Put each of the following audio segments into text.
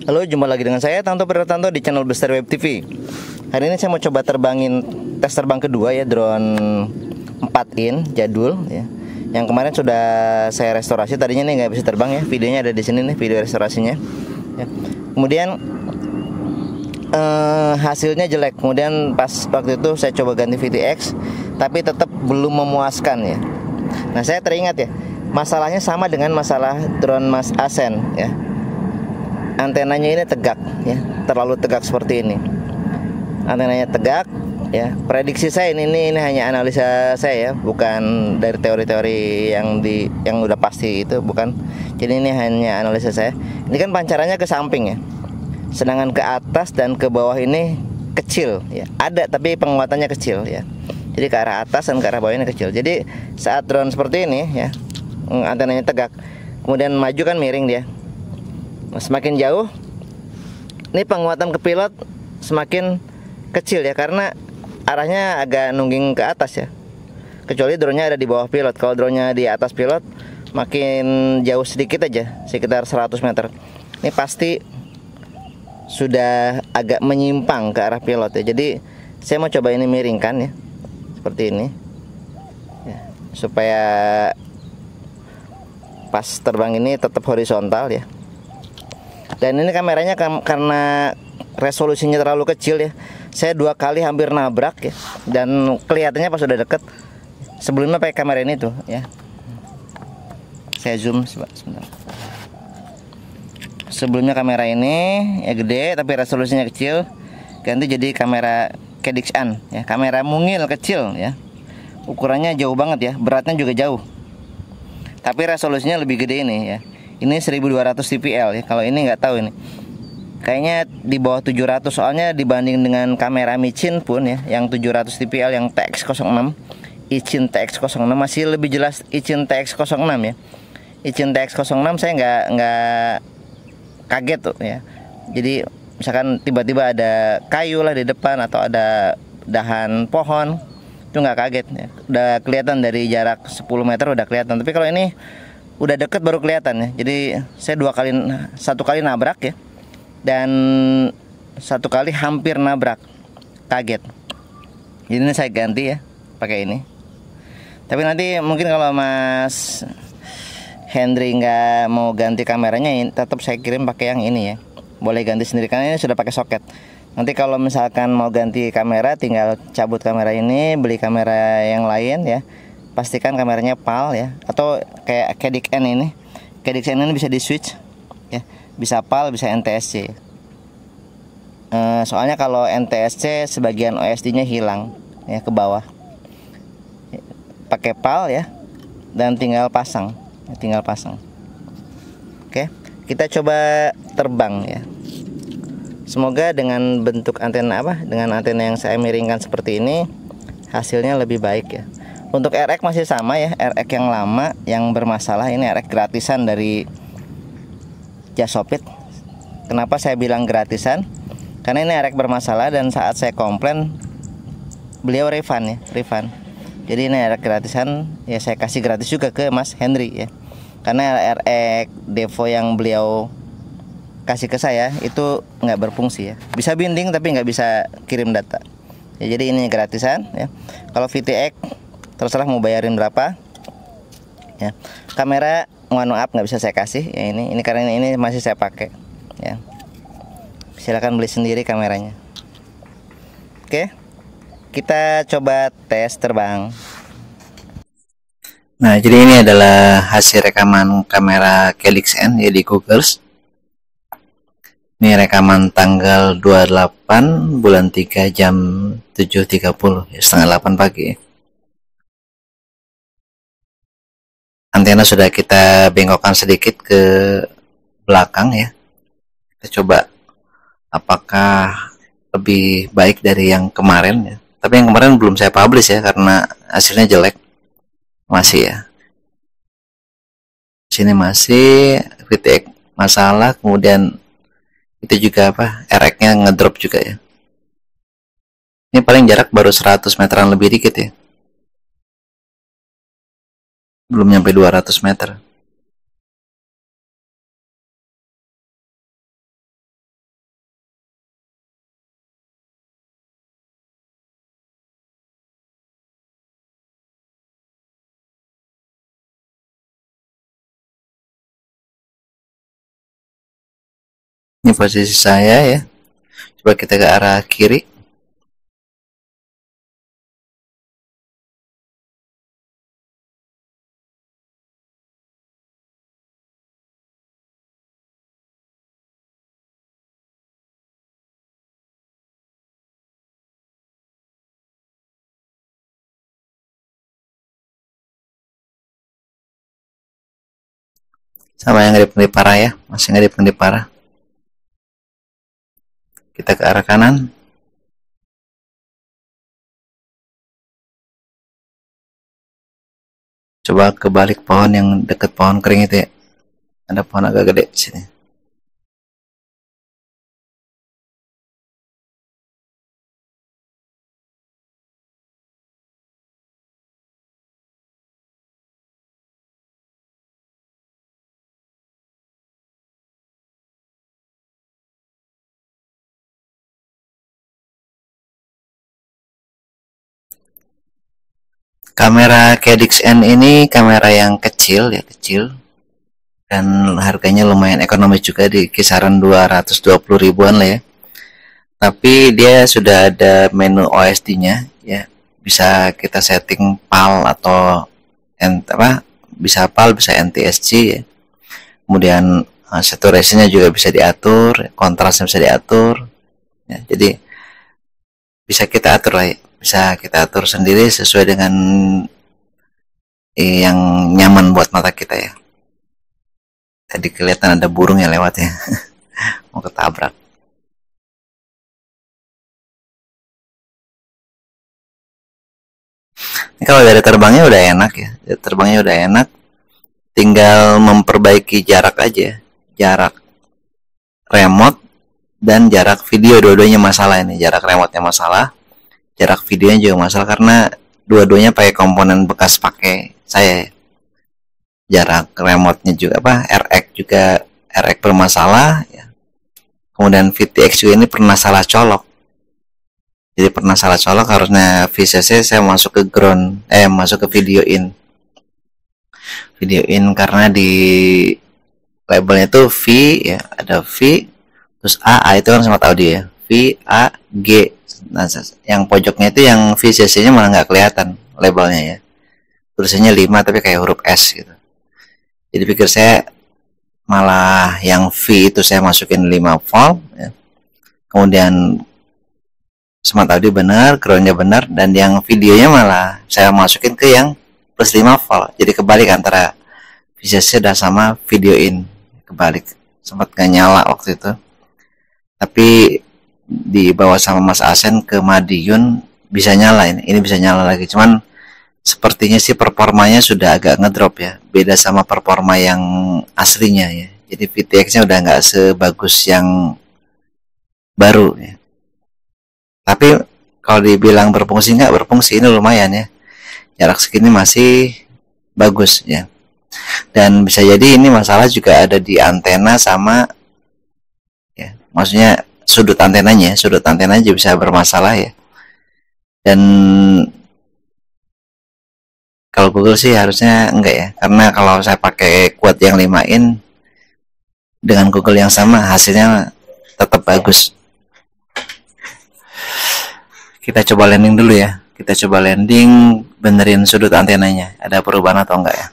Halo, jumpa lagi dengan saya Tanto Prihartanto di channel Besar Web TV. Hari ini saya mau coba tes terbang kedua ya, drone 4 in jadul ya. Yang kemarin sudah saya restorasi, tadinya nih nggak bisa terbang ya. Videonya ada di sini nih, video restorasinya. Ya. Kemudian hasilnya jelek. Kemudian pas waktu itu saya coba ganti VTX, tapi tetap belum memuaskan ya. Nah, saya teringat ya, masalahnya sama dengan masalah drone Mas Asen ya. Antenanya ini tegak ya, terlalu tegak seperti ini. Antenanya tegak ya. Prediksi saya ini hanya analisa saya ya, bukan dari teori-teori yang udah pasti itu, bukan. Jadi ini hanya analisa saya. Ini kan pancarannya ke samping ya. Sedangkan ke atas dan ke bawah ini kecil ya. Ada tapi penguatannya kecil ya. Jadi ke arah atas dan ke arah bawah ini kecil. Jadi saat drone seperti ini ya, antenanya tegak, kemudian maju kan miring dia. Semakin jauh, ini penguatan ke pilot semakin kecil ya, karena arahnya agak nungging ke atas ya. Kecuali drone-nya ada di bawah pilot. Kalau drone-nya di atas pilot, makin jauh sedikit aja, sekitar 100 meter. Ini pasti sudah agak menyimpang ke arah pilot ya. Jadi saya mau coba ini miringkan ya, seperti ini ya, supaya pas terbang ini tetap horizontal ya. Dan ini kameranya karena resolusinya terlalu kecil ya, saya 2 kali hampir nabrak ya. Dan kelihatannya pas sudah deket. Sebelumnya pakai kamera ini tuh ya. Saya zoom sebentar. Sebelumnya kamera ini ya gede tapi resolusinya kecil, ganti jadi kamera Cadix-an ya, kamera mungil kecil ya. Ukurannya jauh banget ya, beratnya juga jauh. Tapi resolusinya lebih gede ini ya. Ini 1200 TPL ya. Kalau ini nggak tahu ini. Kayaknya di bawah 700, soalnya dibanding dengan kamera Michin pun ya, yang 700 TPL yang TX06, Ichin TX06 masih lebih jelas Ichin TX06 ya. Ichin TX06 saya nggak kaget tuh ya. Jadi misalkan tiba-tiba ada kayu lah di depan atau ada dahan pohon, itu nggak kaget ya. Udah kelihatan dari jarak 10 meter udah kelihatan. Tapi kalau ini udah deket baru kelihatan ya. Jadi saya 1 kali nabrak ya, dan 1 kali hampir nabrak, kaget. Jadi ini saya ganti ya, pakai ini. Tapi nanti mungkin kalau Mas Henry nggak mau ganti kameranya, tetap saya kirim pakai yang ini ya. Boleh ganti sendiri karena ini sudah pakai soket. Nanti kalau misalkan mau ganti kamera, tinggal cabut kamera ini, beli kamera yang lain ya. Pastikan kameranya PAL ya, atau kayak Cadix-N ini. Cadix-N ini bisa di switch ya, bisa PAL, bisa NTSC. Soalnya kalau NTSC sebagian OSD-nya hilang ya, ke bawah. Pakai PAL ya, dan tinggal pasang. Oke, kita coba terbang ya. Semoga dengan bentuk antena dengan antena yang saya miringkan seperti ini, hasilnya lebih baik ya. Untuk RX masih sama ya, RX yang lama yang bermasalah. Ini RX gratisan dari Jasopit. Kenapa saya bilang gratisan? Karena ini RX bermasalah dan saat saya komplain, beliau refund ya, refund. Jadi ini RX gratisan ya, saya kasih gratis juga ke Mas Henry ya. Karena RX Devo yang beliau kasih ke saya itu nggak berfungsi ya. Bisa binding tapi nggak bisa kirim data. Ya, jadi ini gratisan ya. Kalau VTX terserah mau bayarin berapa ya. Kamera mohon maaf nggak bisa saya kasih ya, ini karena ini masih saya pakai ya. Silakan beli sendiri kameranya. Oke, kita coba tes terbang. Nah, jadi ini adalah hasil rekaman kamera Cadix-N ya di Google. Ini rekaman tanggal 28 bulan 3 jam 7.30 ya, setengah 8 pagi. Antena sudah kita bengkokkan sedikit ke belakang ya. Kita coba apakah lebih baik dari yang kemarin ya. Tapi yang kemarin belum saya publish ya, karena hasilnya jelek. Masih ya. Sini masih VTX masalah, kemudian itu juga RX-nya ngedrop juga ya. Ini paling jarak baru 100 meteran lebih dikit ya. Belum nyampe 200 meter. Ini posisi saya ya. Coba kita ke arah kiri. Sama yang ngedip-ngedip parah ya. Masih ngedip-ngedip parah. Kita ke arah kanan. Coba ke balik pohon yang deket pohon kering itu ya. Ada pohon agak gede di sini. Kamera Cadix N ini kamera yang kecil ya, kecil. Dan harganya lumayan ekonomis juga di kisaran 220 ribuan lah ya. Tapi dia sudah ada menu OSD-nya ya. Bisa kita setting PAL atau apa? Bisa PAL, bisa NTSC ya. Kemudian saturasinya juga bisa diatur, kontrasnya bisa diatur. Ya, jadi bisa kita atur lah ya. Bisa kita atur sendiri sesuai dengan yang nyaman buat mata kita ya. Tadi kelihatan ada burung yang lewat ya. Mau ketabrak. Ini kalau dari terbangnya udah enak ya. Dari terbangnya udah enak. Tinggal memperbaiki jarak aja. Jarak remote dan jarak video, dua-duanya masalah ini. Jarak remote-nya masalah, jarak videonya juga masalah karena dua-duanya pakai komponen bekas pakai saya. Jarak remote-nya juga RX juga RX bermasalah ya. Kemudian VTX juga ini pernah salah colok. Jadi pernah salah colok, harusnya VCC saya masuk ke ground, masuk ke video karena di labelnya itu V ya, ada V terus A itu kan sama tahu dia V A G. Nah, yang pojoknya itu yang VCC-nya malah nggak kelihatan labelnya ya, tulisannya 5 tapi kayak huruf S gitu. Jadi pikir saya malah yang V itu saya masukin 5 volt ya. Kemudian Smart Audio benar, groundnya benar, dan yang videonya malah saya masukin ke yang plus 5 volt. Jadi kebalik antara VCC dan sama video in, kebalik. Sempat gak nyala waktu itu. Tapi dibawa sama Mas Asen ke Madiun bisa nyala ini bisa nyala lagi. Cuman sepertinya sih performanya sudah agak ngedrop ya. Beda sama performa yang aslinya ya. Jadi VTX-nya udah nggak sebagus yang baru ya. Tapi kalau dibilang berfungsi nggak berfungsi, ini lumayan ya. Jarak segini masih bagus ya. Dan bisa jadi ini masalah juga ada di antena sama ya. Maksudnya sudut antenanya juga bisa bermasalah ya. Dan kalau Google sih harusnya enggak ya. Karena kalau saya pakai kuat yang 5 in dengan Google yang sama hasilnya tetap bagus. Kita coba landing dulu ya. Kita coba landing, benerin sudut antenanya. Ada perubahan atau enggak ya.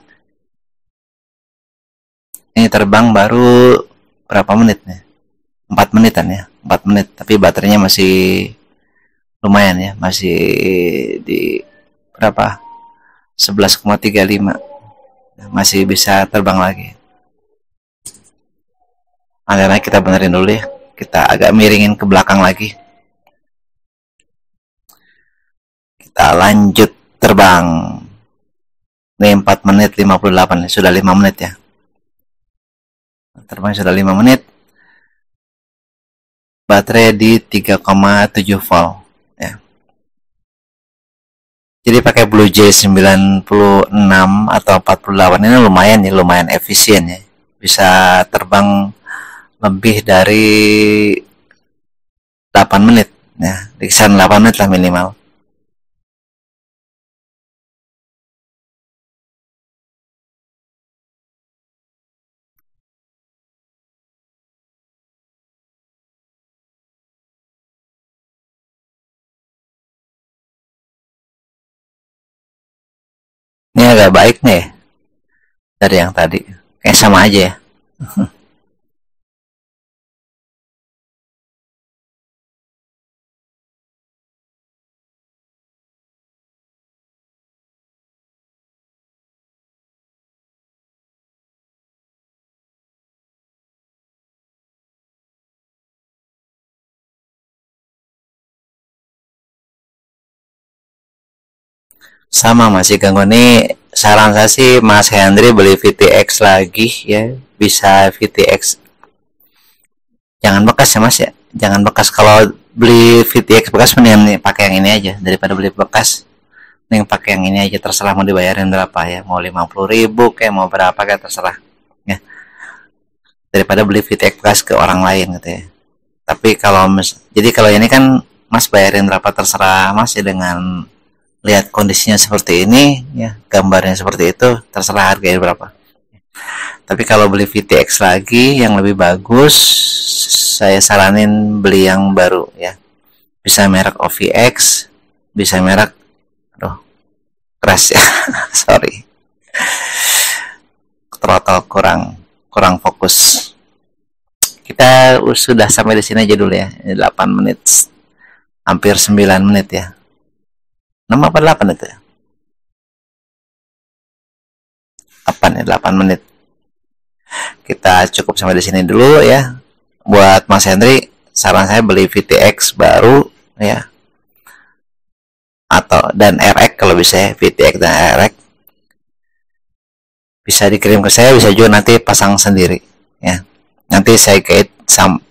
Ini terbang baru berapa menit nih? 4 menitan ya. 4 menit. Tapi baterainya masih lumayan ya. Masih di berapa? 11,35. Masih bisa terbang lagi. Antenanya kita benerin dulu ya. Kita agak miringin ke belakang lagi. Kita lanjut terbang. Ini 4 menit 58, sudah 5 menit ya. Terbang sudah 5 menit. Baterai di 3,7 volt ya. Jadi pakai Blue Jay 96 atau 48 ini lumayan ya, lumayan efisien ya. Bisa terbang lebih dari 8 menit ya, di kisaran 8 menit lah minimal. agak baik nih dari yang tadi. Kayak sama aja ya. Sama masih ganggu nih. Saran saya sih Mas Hendri beli VTX lagi ya. Bisa VTX. Jangan bekas ya Mas ya. Jangan bekas. Kalau beli VTX bekas mendingan nih pakai yang ini aja daripada beli bekas. Mending pakai yang ini aja, terserah mau dibayarin berapa ya. Mau 50.000 kayak mau berapa kayak terserah. Ya. Daripada beli VTX bekas ke orang lain gitu ya. Tapi kalau jadi kalau ini kan Mas bayarin berapa terserah Mas ya, dengan lihat kondisinya seperti ini ya, gambarnya seperti itu, terserah harganya berapa. Tapi kalau beli VTX lagi yang lebih bagus, saya saranin beli yang baru ya. Bisa merek OVX, bisa merek, aduh keras ya. Sorry, throttle kurang fokus. Kita sudah sampai di sini aja dulu ya. 8 menit, hampir 9 menit ya. 6 apa 8 itu ya? 8 ya, 8 menit. Kita cukup sampai di sini dulu ya. Buat Mas Hendri, saran saya beli VTX baru ya. Dan RX kalau bisa ya, VTX dan RX. Bisa dikirim ke saya, bisa juga nanti pasang sendiri ya. Nanti saya guide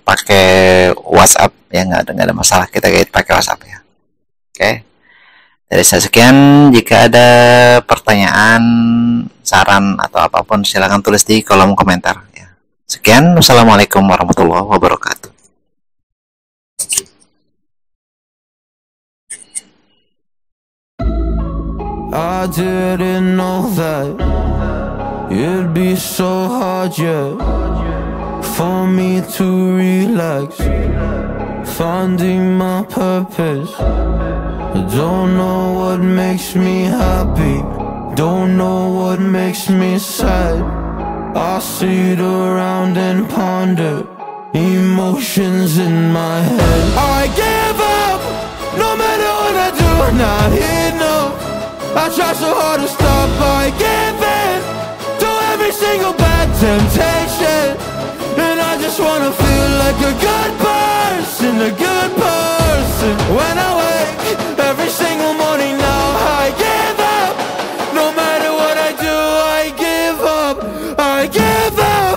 pakai WhatsApp ya, nggak ada masalah, kita guide pakai WhatsApp ya. Oke. Dari saya sekian, jika ada pertanyaan, saran atau apapun silakan tulis di kolom komentar ya. Sekian, wassalamualaikum warahmatullahi wabarakatuh. I didn't know that it'd be so hard yet for me to relax, finding my purpose. I don't know what makes me happy, don't know what makes me sad. I sit around and ponder emotions in my head. I give up, no matter what I do, not enough. I try so hard to stop, I give in to every single bad temptation. And I just wanna feel like a good person, a good person. When I wake every single morning now, I give up. No matter what I do, I give up, I give up.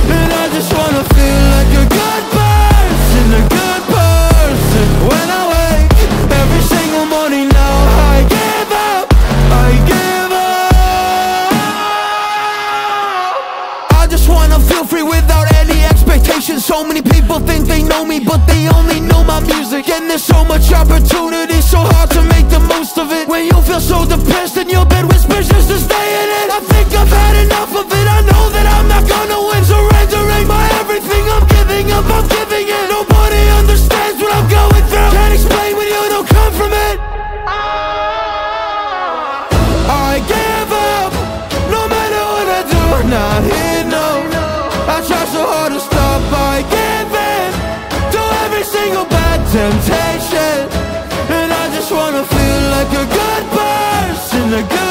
And I just wanna feel like a good person, a good person. When I wake every single morning now, I give up, I give up. I just wanna feel free without any expectations. So many people think they know me, but they only know my music. And there's so much opportunity, so hard to make the most of it. When you feel so depressed and your bed whispers just to stay in it, I think I've had enough of it. I know that I'm not gonna win, surrendering my everything. I'm giving up, I'm giving in. Nobody understands what I'm going through. Can't explain when you don't come from it. I give up, no matter what I do, not enough. I try so hard to stop, I give in to every single bad temptation. And I just wanna feel like a good person, a good